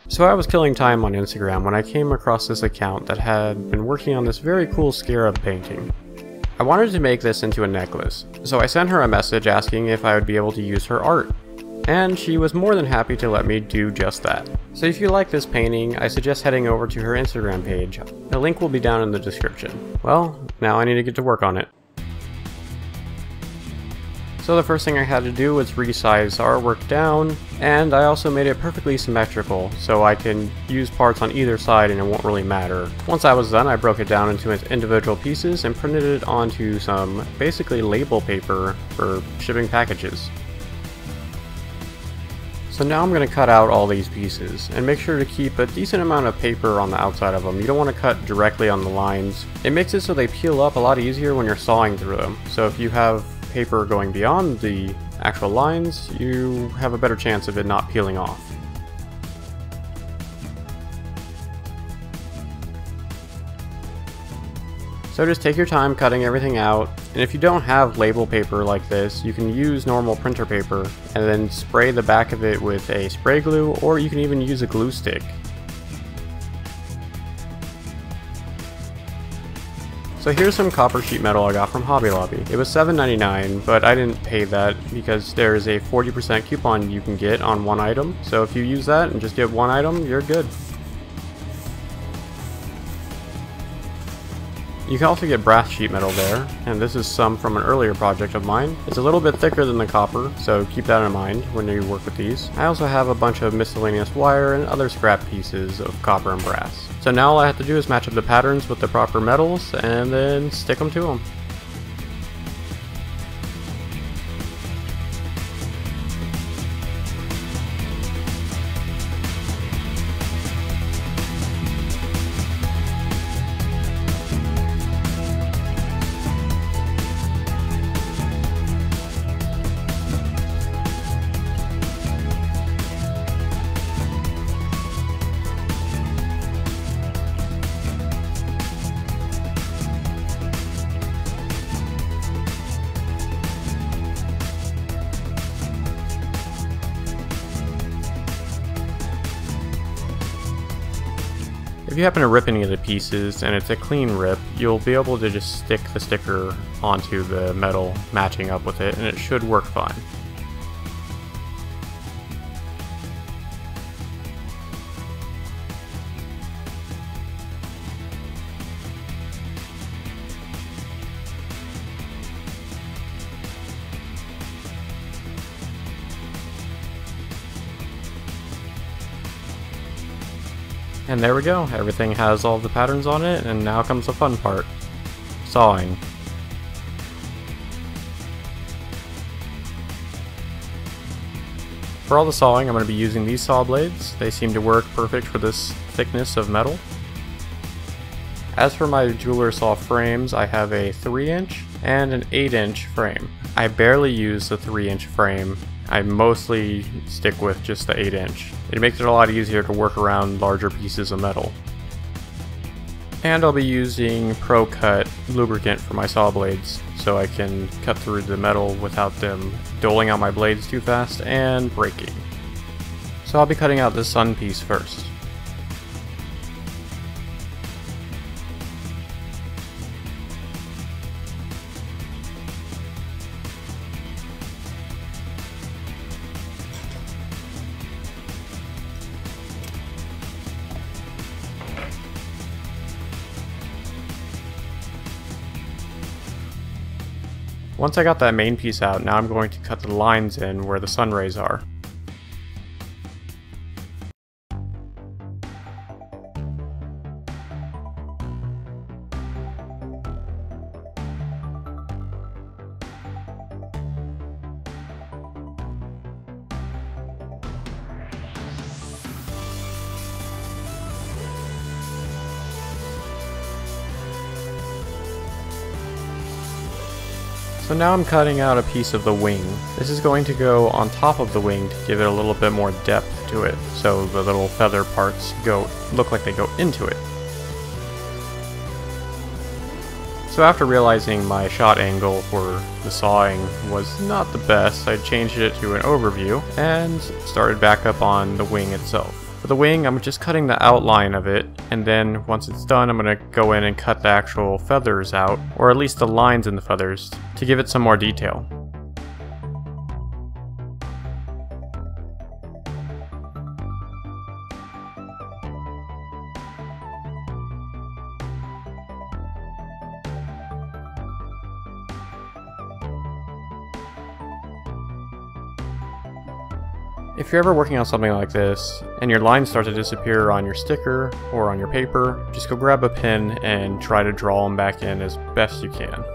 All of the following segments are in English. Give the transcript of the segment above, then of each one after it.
So I was killing time on Instagram when I came across this account that had been working on this very cool scarab painting. I wanted to make this into a necklace, so I sent her a message asking if I would be able to use her art. And she was more than happy to let me do just that. So if you like this painting, I suggest heading over to her Instagram page. The link will be down in the description. Well, now I need to get to work on it. So the first thing I had to do was resize the artwork down, and I also made it perfectly symmetrical, so I can use parts on either side and it won't really matter. Once I was done, I broke it down into its individual pieces and printed it onto some basically label paper for shipping packages. So now I'm going to cut out all these pieces, and make sure to keep a decent amount of paper on the outside of them. You don't want to cut directly on the lines. It makes it so they peel up a lot easier when you're sawing through them. So if you have paper going beyond the actual lines, you have a better chance of it not peeling off. So just take your time cutting everything out, and if you don't have label paper like this, you can use normal printer paper and then spray the back of it with a spray glue, or you can even use a glue stick. So here's some copper sheet metal I got from Hobby Lobby. It was $7.99, but I didn't pay that because there is a 40% coupon you can get on one item. So if you use that and just get one item, you're good. You can also get brass sheet metal there, and this is some from an earlier project of mine. It's a little bit thicker than the copper, so keep that in mind when you work with these. I also have a bunch of miscellaneous wire and other scrap pieces of copper and brass. So now all I have to do is match up the patterns with the proper metals and then stick them to them. If you happen to rip any of the pieces and it's a clean rip, you'll be able to just stick the sticker onto the metal matching up with it, and it should work fine. And there we go, everything has all the patterns on it, and now comes the fun part. Sawing. For all the sawing, I'm going to be using these saw blades. They seem to work perfect for this thickness of metal. As for my jeweler saw frames, I have a 3-inch and an 8-inch frame. I barely use the 3-inch frame. I mostly stick with just the 8-inch. It makes it a lot easier to work around larger pieces of metal. And I'll be using Pro Cut lubricant for my saw blades, so I can cut through the metal without them doling out my blades too fast and breaking. So I'll be cutting out this sun piece first. Once I got that main piece out, now I'm going to cut the lines in where the sun rays are. So now I'm cutting out a piece of the wing. This is going to go on top of the wing to give it a little bit more depth to it, so the little feather parts look like they go into it. So after realizing my shot angle for the sawing was not the best, I changed it to an overview and started back up on the wing itself. For the wing, I'm just cutting the outline of it, and then once it's done, I'm going to go in and cut the actual feathers out, or at least the lines in the feathers, to give it some more detail. If you're ever working on something like this, and your lines start to disappear on your sticker or on your paper, just go grab a pen and try to draw them back in as best you can.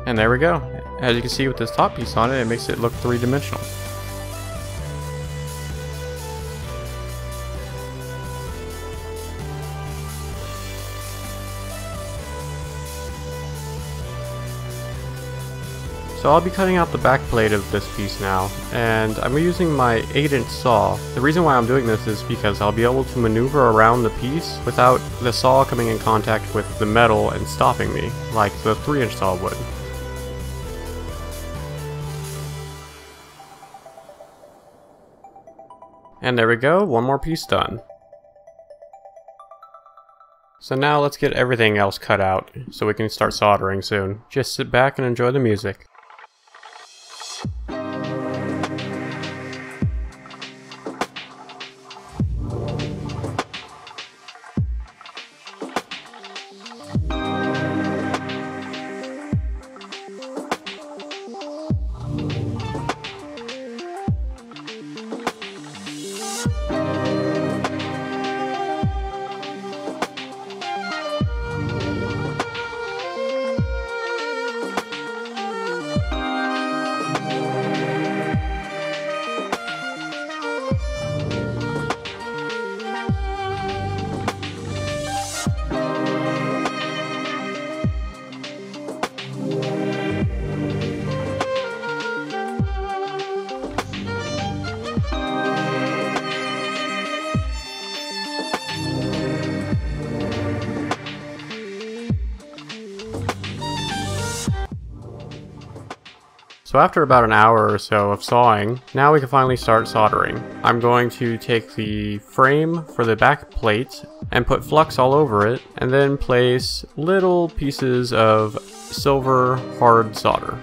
And there we go. As you can see with this top piece on it, it makes it look three-dimensional. So I'll be cutting out the back plate of this piece now, and I'm using my 8-inch saw. The reason why I'm doing this is because I'll be able to maneuver around the piece without the saw coming in contact with the metal and stopping me, like the 3-inch saw would. And there we go, one more piece done. So now let's get everything else cut out so we can start soldering soon. Just sit back and enjoy the music. So after about an hour or so of sawing, now we can finally start soldering. I'm going to take the frame for the back plate and put flux all over it, and then place little pieces of silver hard solder.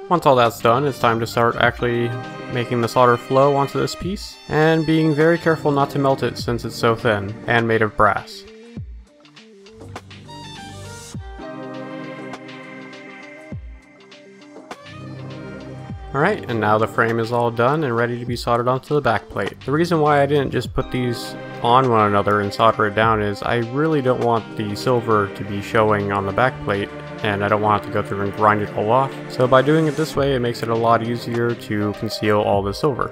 Once all that's done, it's time to start actually making the solder flow onto this piece, and being very careful not to melt it since it's so thin and made of brass. Alright, and now the frame is all done and ready to be soldered onto the back plate. The reason why I didn't just put these on one another and solder it down is I really don't want the silver to be showing on the back plate, and I don't want to have to go through and grind it all off. So by doing it this way, it makes it a lot easier to conceal all the silver.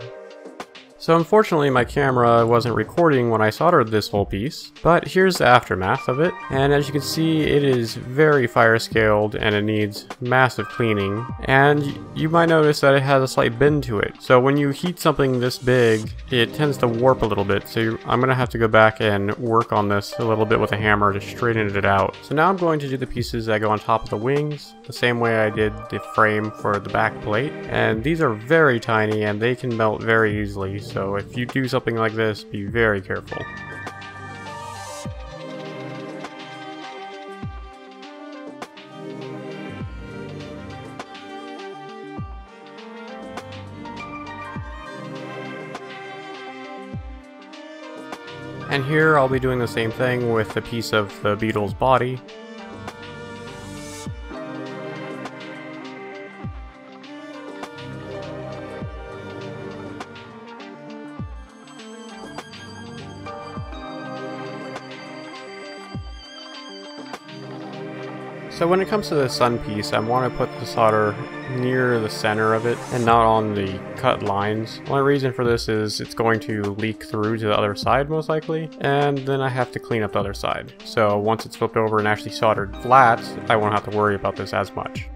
So unfortunately my camera wasn't recording when I soldered this whole piece, but here's the aftermath of it, and as you can see it is very fire scaled and it needs massive cleaning, and you might notice that it has a slight bend to it. So when you heat something this big, it tends to warp a little bit, so I'm going to have to go back and work on this a little bit with a hammer to straighten it out. So now I'm going to do the pieces that go on top of the wings, the same way I did the frame for the back plate, and these are very tiny and they can melt very easily. So if you do something like this, be very careful. And here I'll be doing the same thing with a piece of the beetle's body. So when it comes to the sun piece, I want to put the solder near the center of it and not on the cut lines. The only reason for this is it's going to leak through to the other side most likely, and then I have to clean up the other side. So once it's flipped over and actually soldered flat, I won't have to worry about this as much.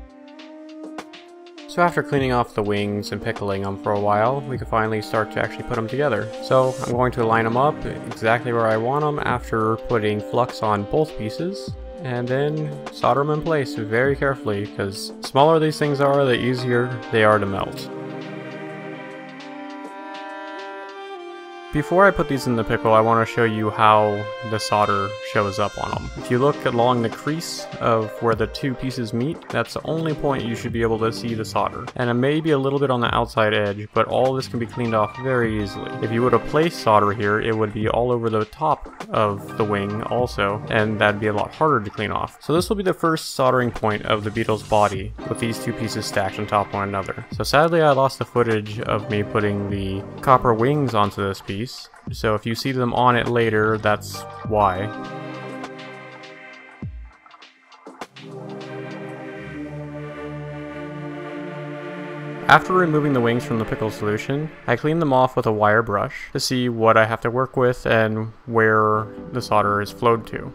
So after cleaning off the wings and pickling them for a while, we can finally start to actually put them together. So I'm going to line them up exactly where I want them after putting flux on both pieces, and then solder them in place very carefully, because the smaller these things are, the easier they are to melt. Before I put these in the pickle, I want to show you how the solder shows up on them. If you look along the crease of where the two pieces meet, that's the only point you should be able to see the solder. And it may be a little bit on the outside edge, but all this can be cleaned off very easily. If you were to place solder here, it would be all over the top of the wing also, and that'd be a lot harder to clean off. So this will be the first soldering point of the beetle's body, with these two pieces stacked on top of one another. So sadly I lost the footage of me putting the copper wings onto this piece. So if you see them on it later, that's why. After removing the wings from the pickle solution, I clean them off with a wire brush to see what I have to work with and where the solder is flowed to.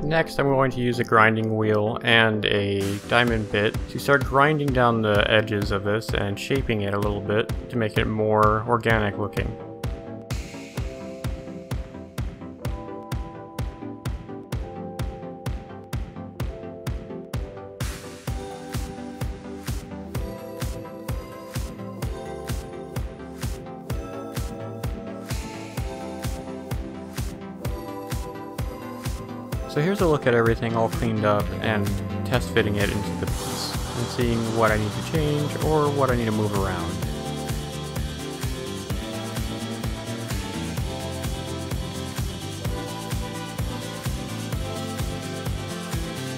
Next, I'm going to use a grinding wheel and a diamond bit to start grinding down the edges of this and shaping it a little bit to make it more organic looking. So here's a look at everything all cleaned up and test fitting it into the piece and seeing what I need to change or what I need to move around.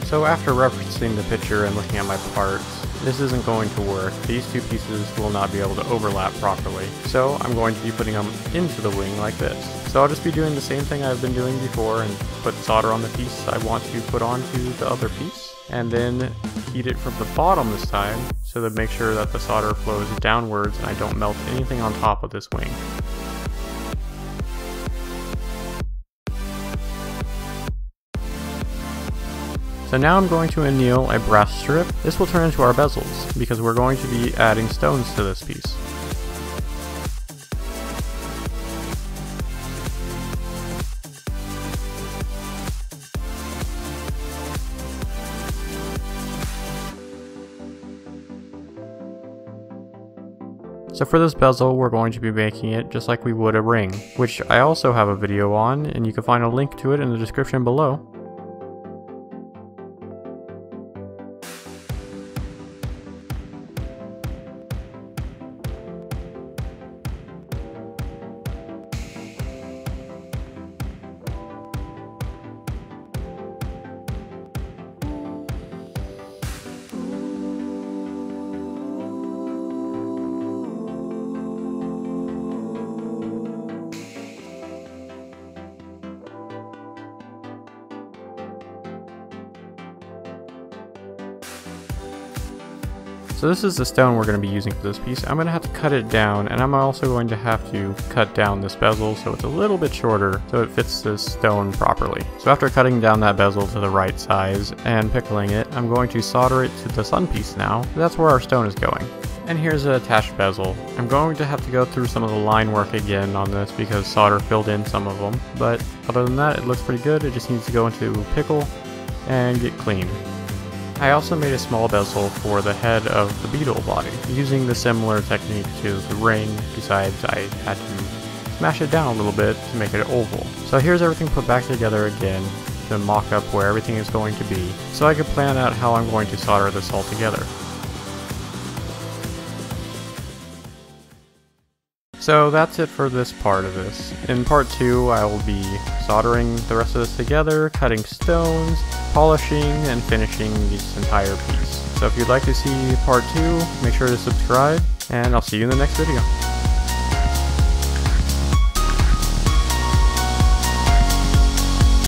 So after referencing the picture and looking at my parts, this isn't going to work. These two pieces will not be able to overlap properly. So I'm going to be putting them into the wing like this. So I'll just be doing the same thing I've been doing before and put solder on the piece I want to put onto the other piece, and then heat it from the bottom this time so to make sure that the solder flows downwards and I don't melt anything on top of this wing. So now I'm going to anneal a brass strip. This will turn into our bezels because we're going to be adding stones to this piece. So for this bezel, we're going to be making it just like we would a ring, which I also have a video on, and you can find a link to it in the description below. So this is the stone we're going to be using for this piece. I'm going to have to cut it down, and I'm also going to have to cut down this bezel so it's a little bit shorter so it fits this stone properly. So after cutting down that bezel to the right size and pickling it, I'm going to solder it to the sun piece now. That's where our stone is going. And here's an attached bezel. I'm going to have to go through some of the line work again on this because solder filled in some of them, but other than that it looks pretty good. It just needs to go into pickle and get clean. I also made a small bezel for the head of the beetle body, using the similar technique to the ring, besides I had to smash it down a little bit to make it oval. So here's everything put back together again to mock up where everything is going to be, so I could plan out how I'm going to solder this all together. So that's it for this part of this. In part 2, I will be soldering the rest of this together, cutting stones, polishing, and finishing this entire piece. So if you'd like to see part 2, make sure to subscribe, and I'll see you in the next video.